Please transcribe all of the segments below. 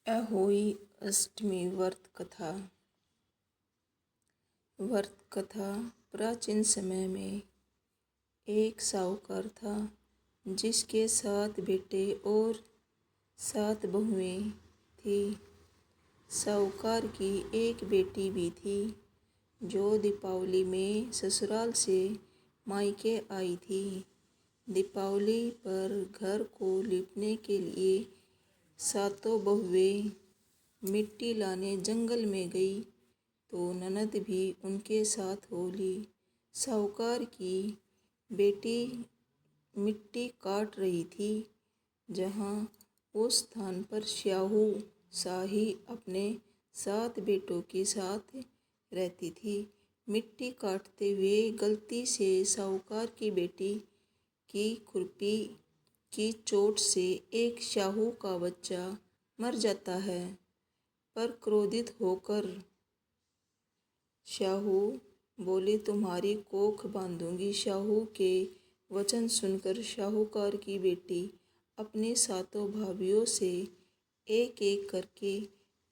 अहोई अष्टमी व्रत कथा। व्रत कथा। प्राचीन समय में एक साहूकार था जिसके 7 बेटे और 7 बहुएं थी। साहूकार की एक बेटी भी थी जो दीपावली में ससुराल से मायके आई थी। दीपावली पर घर को लीपने के लिए 7 बहुएं मिट्टी लाने जंगल में गई तो ननद भी उनके साथ हो ली। साहूकार की बेटी मिट्टी काट रही थी जहाँ उस स्थान पर स्याहू शाही अपने 7 बेटों के साथ रहती थी। मिट्टी काटते हुए गलती से साहूकार की बेटी की खुरपी की चोट से एक स्याहू का बच्चा मर जाता है, पर क्रोधित होकर स्याहू बोली, तुम्हारी कोख बांधूंगी। स्याहू के वचन सुनकर साहूकार की बेटी अपने 7 भाइयों से एक एक करके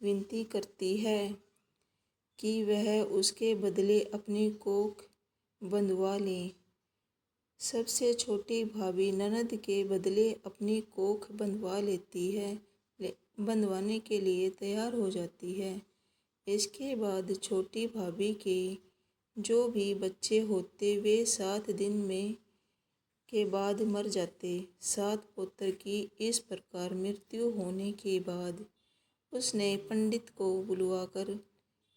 विनती करती है कि वह उसके बदले अपनी कोख बंधवा लें। सबसे छोटी भाभी ननद के बदले अपनी कोख बंधवा लेती है, बंधवाने के लिए तैयार हो जाती है। इसके बाद छोटी भाभी के जो भी बच्चे होते वे 7 दिन में के बाद मर जाते। 7 पुत्र की इस प्रकार मृत्यु होने के बाद उसने पंडित को बुलवाकर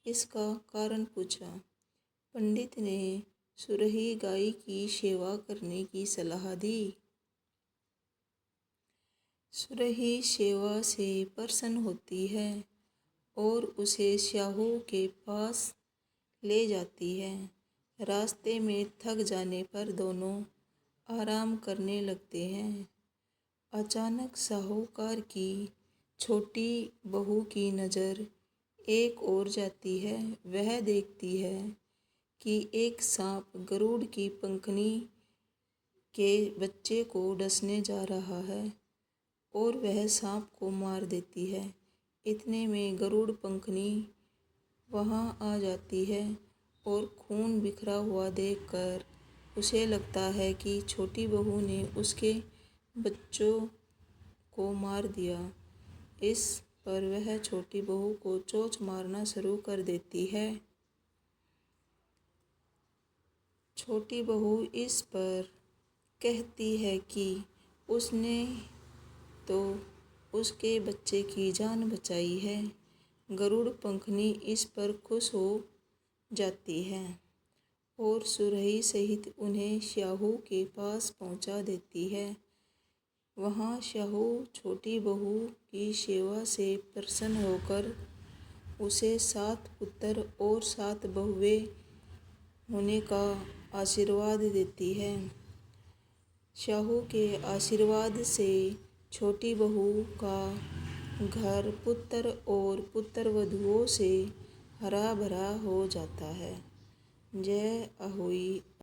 इसका कारण पूछा। पंडित ने सुरही गाय की सेवा करने की सलाह दी। सुरही सेवा से प्रसन्न होती है और उसे स्याहू के पास ले जाती है। रास्ते में थक जाने पर दोनों आराम करने लगते हैं। अचानक साहूकार की छोटी बहू की नज़र एक ओर जाती है। वह देखती है कि एक सांप गरुड़ की पंखनी के बच्चे को डसने जा रहा है और वह सांप को मार देती है। इतने में गरुड़ पंखनी वहां आ जाती है और खून बिखरा हुआ देखकर उसे लगता है कि छोटी बहू ने उसके बच्चों को मार दिया। इस पर वह छोटी बहू को चोंच मारना शुरू कर देती है। छोटी बहू इस पर कहती है कि उसने तो उसके बच्चे की जान बचाई है। गरुड़ पंखनी इस पर खुश हो जाती है और सुरही सहित उन्हें स्याहू के पास पहुंचा देती है। वहां स्याहू छोटी बहू की सेवा से प्रसन्न होकर उसे 7 पुत्र और 7 बहुएं होने का आशीर्वाद देती है। स्याहू के आशीर्वाद से छोटी बहू का घर पुत्र और पुत्रवधुओं से हरा भरा हो जाता है। जय अहोई।